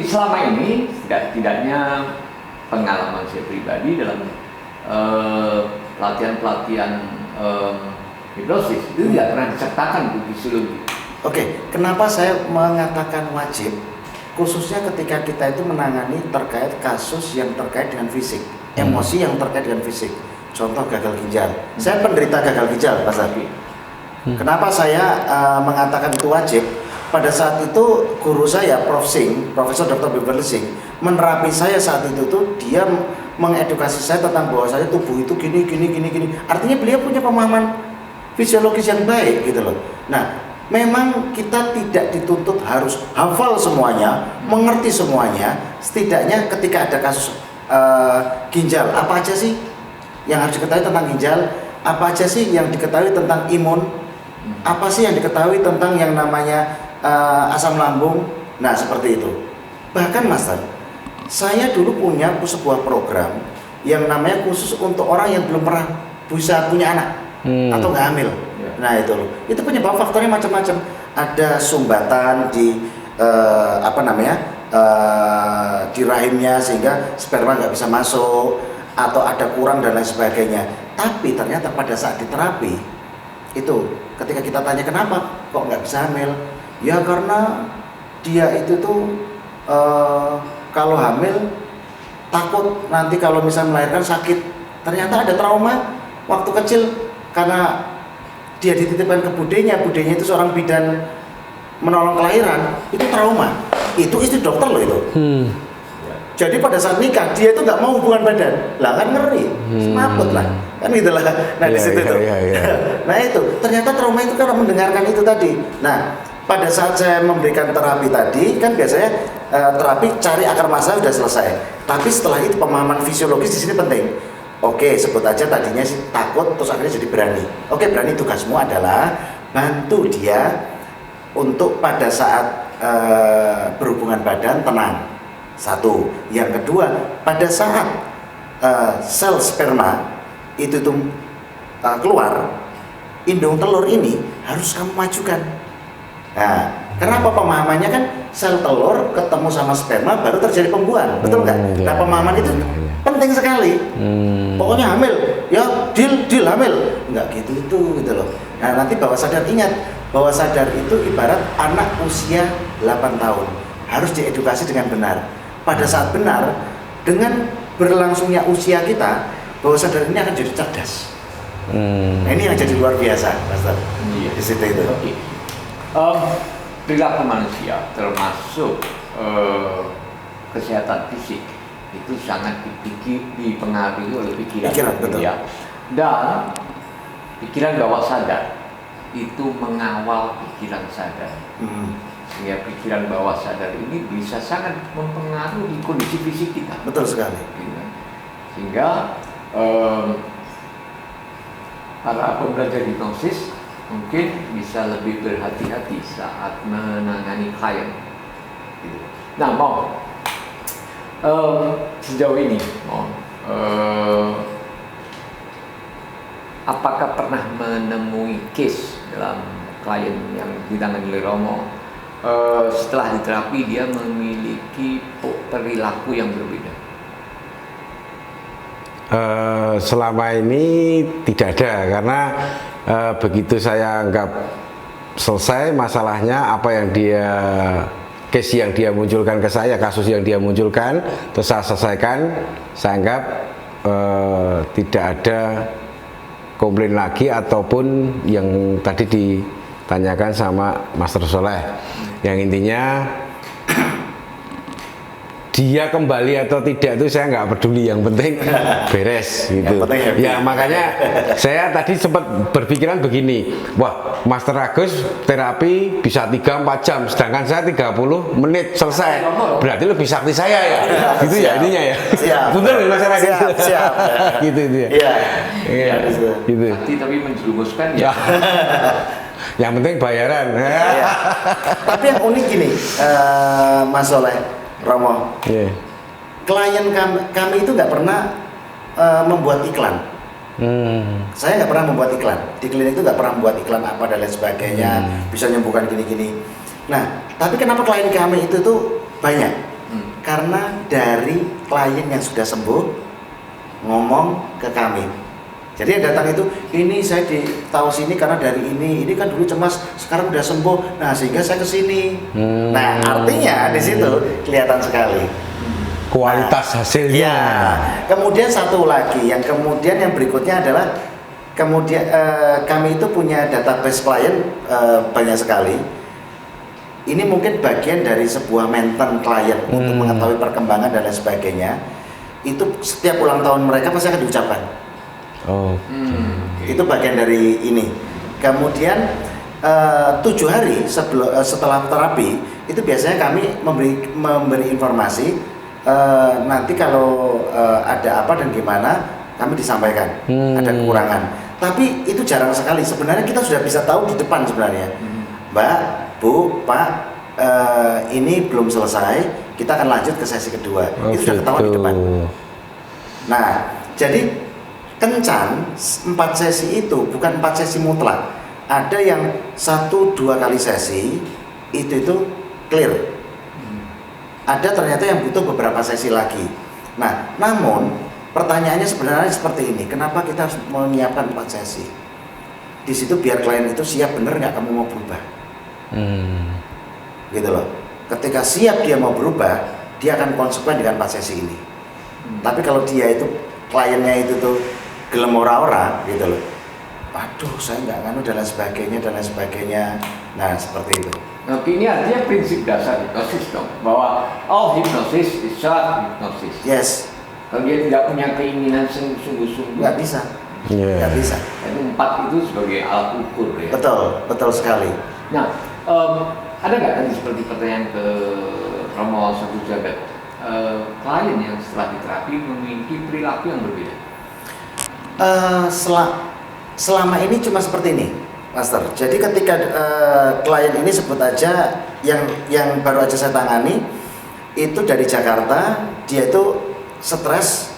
Selama ini tidaknya pengalaman saya pribadi dalam pelatihan-pelatihan hipnosis itu tidak pernah disertakan di fisiologi. Oke, kenapa saya mengatakan wajib? Khususnya ketika kita itu menangani terkait kasus yang terkait dengan fisik, emosi yang terkait dengan fisik. Contoh gagal ginjal. Saya penderita gagal ginjal, Mas Abi. Kenapa saya mengatakan itu wajib? Pada saat itu guru saya, Prof. Singh, Profesor Dr. Beverly Singh, menerapi saya saat itu tuh dia mengedukasi saya tentang bahwasanya tubuh itu gini. Artinya beliau punya pemahaman fisiologis yang baik gitu loh. Nah, memang kita tidak dituntut harus hafal semuanya, mengerti semuanya. Setidaknya ketika ada kasus ginjal, apa aja sih yang harus diketahui tentang ginjal? Apa aja sih yang diketahui tentang imun? Apa sih yang diketahui tentang yang namanya asam lambung? Nah, seperti itu. Bahkan Master, saya dulu punya sebuah program yang namanya khusus untuk orang yang belum pernah bisa punya anak atau nggak hamil. Nah, itu loh. Itu penyebab faktornya macam-macam. Ada sumbatan di di rahimnya sehingga sperma nggak bisa masuk, atau ada kurang dan lain sebagainya. Tapi ternyata pada saat diterapi itu, ketika kita tanya kenapa kok nggak bisa hamil, ya karena dia itu tuh kalau hamil takut nanti kalau misalnya melahirkan sakit. Ternyata ada trauma waktu kecil karena dia dititipkan ke budenya itu seorang bidan menolong kelahiran, itu trauma. Itu istri dokter loh itu. Jadi pada saat nikah dia itu nggak mau hubungan badan, lah kan ngeri, semaput lah, kan gitulah. Nah di situ tuh. Nah itu ternyata trauma itu karena mendengarkan itu tadi. Nah pada saat saya memberikan terapi tadi, kan biasanya terapi cari akar masalah sudah selesai. Tapi setelah itu pemahaman fisiologis di sini penting. Oke, sebut aja tadinya sih takut, terus akhirnya jadi berani. Oke, berani tugasmu adalah bantu dia untuk pada saat berhubungan badan tenang. Satu, yang kedua, pada saat sel sperma itu tuh keluar, indung telur ini harus kamu majukan. Nah, kenapa pemahamannya kan sel telur ketemu sama sperma baru terjadi pembuahan, betul nggak? Nah, pemahaman itu penting sekali. Pokoknya hamil, ya deal hamil, nggak gitu loh. Nah, nanti bawah sadar ingat, bawah sadar itu ibarat anak usia 8 tahun harus diedukasi dengan benar. Pada saat benar, dengan berlangsungnya usia kita, bawah sadar ini akan jadi cerdas. Nah, ini yang jadi luar biasa, Master. Iya. Di situ itu. Oke. Perilaku manusia, termasuk kesehatan fisik, itu sangat dipengaruhi oleh pikiran. Betul. Ya. Dan pikiran bawah sadar itu mengawal pikiran sadar. Sehingga pikiran bawah sadar ini bisa sangat mempengaruhi kondisi fisik kita. Betul sekali. Sehingga para pembelajar hipnosis mungkin bisa lebih berhati-hati saat menangani klien. Nah, sejauh ini, apakah pernah menemui case dalam klien yang ditangani oleh Romo? Setelah diterapi dia memiliki perilaku yang berbeda. Selama ini tidak ada, karena begitu saya anggap selesai masalahnya, apa yang case yang dia munculkan ke saya, kasus yang dia munculkan, terus saya selesaikan, saya anggap tidak ada komplain lagi, ataupun yang tadi ditanyakan sama Master Soleh, yang intinya dia kembali atau tidak itu saya nggak peduli, yang penting beres gitu. Yang penting happy. Ya makanya saya tadi sempat berpikiran begini, wah Master Agus terapi bisa 3-4 jam, sedangkan saya 30 menit selesai, berarti lebih sakti saya ya, gitu ya ininya ya. Siap. Betul ya Mas Agus? Siap. Gitu itu ya. Iya. Iya. Gitu. Sakti tapi menjerumuskan ya. Yang penting bayaran. Iya. Tapi yang unik gini, Mas Soleh, Romo, Iya. klien kami itu nggak pernah membuat iklan. Saya nggak pernah membuat iklan di klinik itu, nggak pernah membuat iklan apa dan lain sebagainya, bisa menyembuhkan gini-gini. Nah, tapi kenapa klien kami itu tuh banyak? Karena dari klien yang sudah sembuh ngomong ke kami. Jadi yang datang itu, ini saya tahu sini karena dari ini kan dulu cemas, sekarang udah sembuh, nah sehingga saya kesini. Nah artinya di situ kelihatan sekali Kualitas hasilnya. Ya. Kemudian satu lagi, yang berikutnya adalah kemudian kami itu punya database klien banyak sekali. Ini mungkin bagian dari sebuah maintenance klien untuk mengetahui perkembangan dan lain sebagainya. Itu setiap ulang tahun mereka pasti akan diucapkan. Oh. Itu bagian dari ini. Kemudian 7 hari setelah terapi itu biasanya kami memberi informasi, nanti kalau ada apa dan gimana kami disampaikan, ada kekurangan. Tapi itu jarang sekali. Sebenarnya kita sudah bisa tahu di depan sebenarnya, Mbak, Bu, Pak, ini belum selesai, kita akan lanjut ke sesi kedua. Itu sudah ketahuan di depan. Nah, jadi kencan 4 sesi itu bukan 4 sesi mutlak. Ada yang 1-2 kali sesi itu clear. Ada ternyata yang butuh beberapa sesi lagi. Nah, namun pertanyaannya sebenarnya seperti ini, kenapa kita harus menyiapkan 4 sesi? Di situ biar klien itu siap bener nggak kamu mau berubah. Gitu loh. Ketika siap dia mau berubah, dia akan konsekuen dengan 4 sesi ini. Tapi kalau dia itu kliennya itu tuh gelem ora-ora gitu loh, aduh saya nggak nganu dan lain sebagainya, nah seperti itu. Nah, ini artinya prinsip dasar hipnosis dong, bahwa hipnosis is hipnosis. Yes. Kalau dia tidak punya keinginan sungguh-sungguh, Nggak bisa. Nggak bisa. Itu 4 itu sebagai alat ukur ya. Betul sekali. Nah, ada nggak tadi seperti pertanyaan ke Romo Satu Jagat, klien yang setelah diterapi memiliki perilaku yang berbeda? Selama ini cuma seperti ini, Master. Jadi ketika klien ini sebut aja yang baru aja saya tangani itu dari Jakarta, dia itu stres,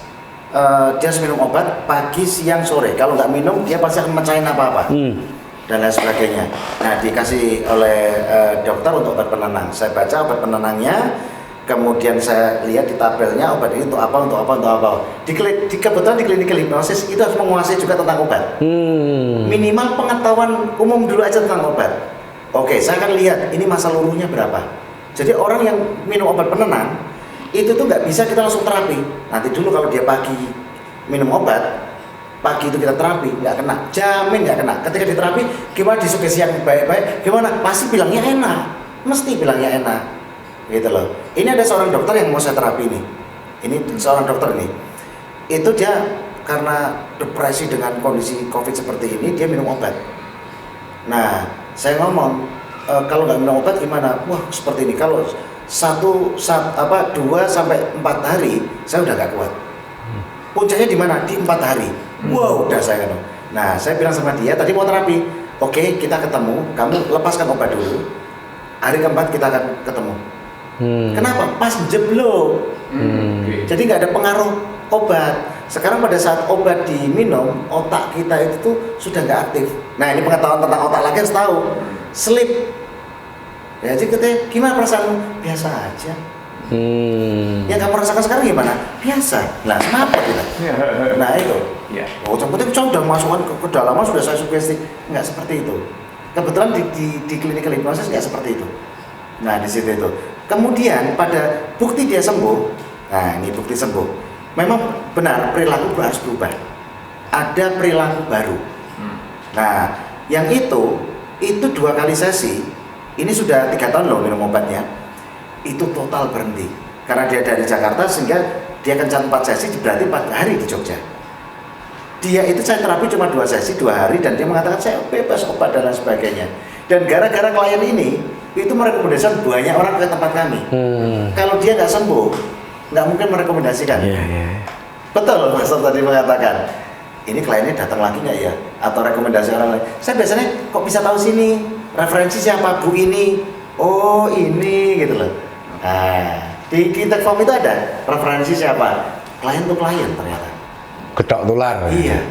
dia harus minum obat pagi, siang, sore. Kalau nggak minum dia pasti akan mecahin apa-apa dan lain sebagainya. Nah, dikasih oleh dokter untuk obat penenang. Saya baca obat penenangnya. Kemudian saya lihat di tabelnya obat ini untuk apa. Kebetulan di klinik hipnosis itu harus menguasai juga tentang obat. Minimal pengetahuan umum dulu aja tentang obat. Oke, saya akan lihat ini masa luluhnya berapa. Jadi orang yang minum obat penenang itu tuh nggak bisa kita langsung terapi. Nanti dulu kalau dia pagi minum obat, pagi itu kita terapi, nggak kena, jamin nggak kena. Ketika diterapi, gimana disugesti yang baik-baik, gimana? Pasti bilangnya enak, mesti bilangnya enak. Gitu loh. Ini ada seorang dokter yang mau saya terapi nih. Ini seorang dokter nih. Itu dia karena depresi dengan kondisi COVID seperti ini, dia minum obat. Nah, saya ngomong, kalau nggak minum obat gimana? Wah, seperti ini. Kalau 2 sampai 4 hari, saya udah nggak kuat. Puncaknya di mana? Di 4 hari. Wow, udah saya. Nah, saya bilang sama dia, tadi mau terapi. Oke, kita ketemu. Kamu lepaskan obat dulu. Hari keempat kita akan ketemu. Kenapa? Pas jeblok. Jadi nggak ada pengaruh obat. Sekarang pada saat obat diminum, otak kita itu tuh sudah nggak aktif. Nah, ini pengetahuan tentang otak lagi harus tahu. Sleep. Ya, jadi katanya, gimana perasaanmu? Biasa aja. Yang kamu rasakan sekarang gimana? Biasa. Nah, kenapa kita? Nah, itu. Oh, yang penting saya udah masukkan ke kedalaman, sudah saya sugesti. Nggak seperti itu. Kebetulan di klinik hipnosis nggak seperti itu. Nah, di situ itu. Kemudian pada bukti dia sembuh, nah ini bukti sembuh. Memang benar perilaku harus berubah. Ada perilaku baru. Nah, yang itu 2 kali sesi. Ini sudah 3 tahun loh minum obatnya. Itu total berhenti. Karena dia dari Jakarta sehingga dia kencan 4 sesi berarti 4 hari di Jogja. Dia itu saya terapi cuma 2 sesi 2 hari dan dia mengatakan saya bebas obat dan lain sebagainya. Dan gara-gara klien ini itu merekomendasikan banyak orang ke tempat kami. Kalau dia nggak sembuh, nggak mungkin merekomendasikan. Betul Mas tadi mengatakan. Ini kliennya datang lagi nggak ya? Atau rekomendasi orang lain? Saya biasanya kok bisa tahu sini? Referensi siapa bu ini? Oh ini gitu loh. Nah, di Intercom itu ada referensi siapa? Klien tuh klien ternyata. Gedok tular. Iya.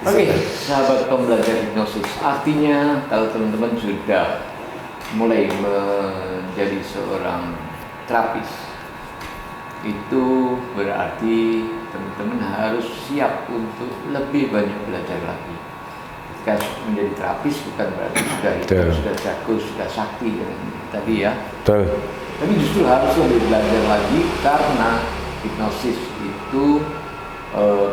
Oke, sahabat pembelajar hipnosis. Artinya kalau teman-teman sudah mulai menjadi seorang terapis, itu berarti teman-teman harus siap untuk lebih banyak belajar lagi. Ketika menjadi terapis bukan berarti sudah itu, sudah jago, sudah sakti dan tadi ya. Betul. Tapi justru harus lebih belajar lagi karena hipnosis itu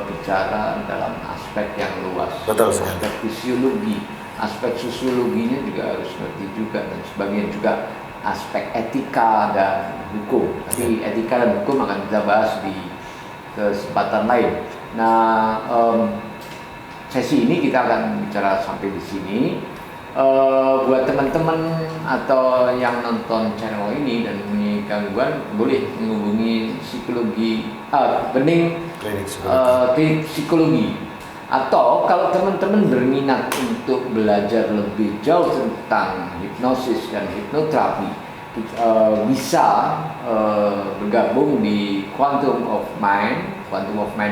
bicara dalam aspek yang luas. Betul sekali. Aspek fisiologi, aspek sosiologinya juga harus ngerti juga dan sebagian juga aspek etika dan hukum. Tapi etika dan hukum akan kita bahas di kesempatan lain. Nah, sesi ini kita akan bicara sampai di sini. Buat teman-teman atau yang nonton channel ini dan punya gangguan, boleh menghubungi psikologi Bening klinik psikologi. Atau kalau teman-teman berminat untuk belajar lebih jauh tentang hipnosis dan hipnoterapi, bisa bergabung di Quantum of Mind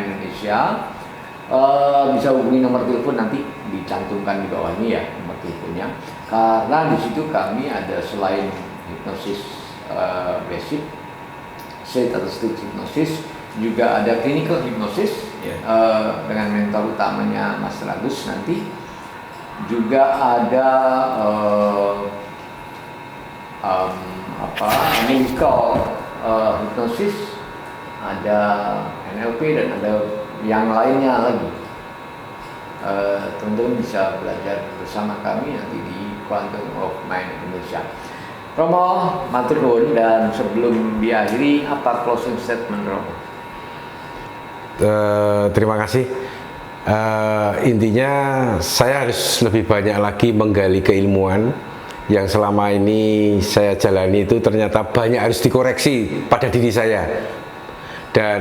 Indonesia. Bisa hubungi nomor telepon nanti dicantumkan di bawah ini ya, nomor teleponnya. Karena di situ kami ada selain hipnosis basic, straight atau stage hipnosis, juga ada clinical hipnosis dengan mentor utamanya Mas Agus nanti. Juga ada medical hipnosis, ada NLP dan ada yang lainnya lagi. Teman-teman bisa belajar bersama kami nanti di Quantum of Mind Indonesia. Romo, matur nuwun, dan sebelum diakhiri apa closing statement Romo? Terima kasih. Intinya saya harus lebih banyak lagi menggali keilmuan yang selama ini saya jalani itu ternyata banyak harus dikoreksi pada diri saya. Dan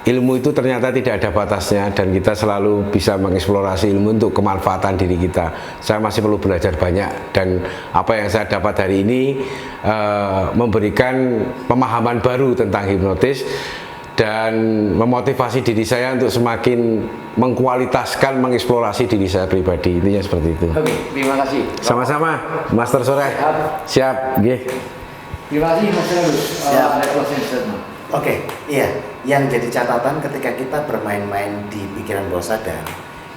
ilmu itu ternyata tidak ada batasnya dan kita selalu bisa mengeksplorasi ilmu untuk kemanfaatan diri kita. Saya masih perlu belajar banyak dan apa yang saya dapat hari ini memberikan pemahaman baru tentang hipnotis dan memotivasi diri saya untuk semakin mengkualitaskan, mengeksplorasi diri saya pribadi. Intinya seperti itu. Oke, terima kasih. Sama-sama, Master Sore. Siap, nggih. Terima kasih Mas Agus. Siap. Ada closing statement. Oke, iya. Yang jadi catatan ketika kita bermain-main di pikiran bawah sadar,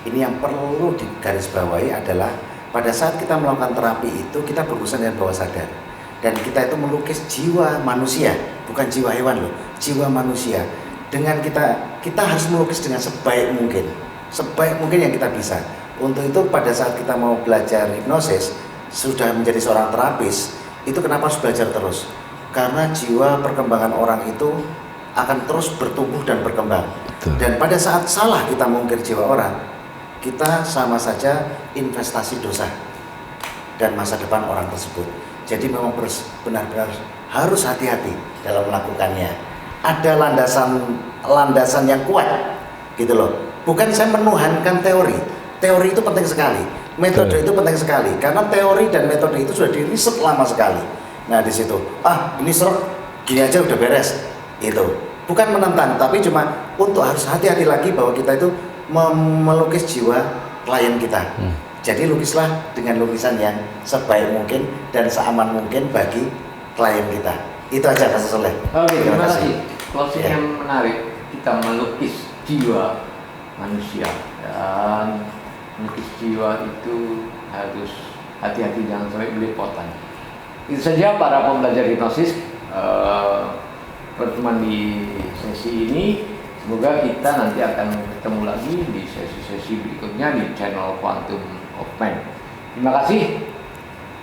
ini yang perlu digarisbawahi adalah pada saat kita melakukan terapi itu kita berurusan dengan bawah sadar. Dan kita itu melukis jiwa manusia, bukan jiwa hewan loh, jiwa manusia. Dengan kita harus melukis dengan sebaik mungkin yang kita bisa. Untuk itu pada saat kita mau belajar hipnosis, sudah menjadi seorang terapis, itu kenapa harus belajar terus? Karena jiwa perkembangan orang itu akan terus bertumbuh dan berkembang. Betul. Dan pada saat salah kita mengukir jiwa orang, kita sama saja investasi dosa dan masa depan orang tersebut. Jadi memang benar-benar harus hati-hati dalam melakukannya. Ada landasan yang kuat, gitu loh. Bukan saya menuhankan teori. Teori itu penting sekali. Metode itu penting sekali. Karena teori dan metode itu sudah diriset lama sekali. Nah di situ, ini serok, gini aja udah beres. Itu bukan menentang, tapi cuma untuk harus hati-hati lagi bahwa kita itu melukis jiwa klien kita. Jadi lukislah dengan lukisan yang sebaik mungkin dan seaman mungkin bagi klien kita. Itu aja Mas Soleh. Oke, terima kasih. Closing yang menarik, kita melukis jiwa manusia, dan melukis jiwa itu harus hati-hati, jangan sampai belepotan. Itu saja para pembelajar hipnosis pertemuan di sesi ini. Semoga kita nanti akan ketemu lagi di sesi-sesi berikutnya di channel Quantum of Mind. Terima kasih.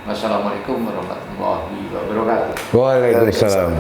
Wassalamualaikum warahmatullahi wabarakatuh. Waalaikumsalam.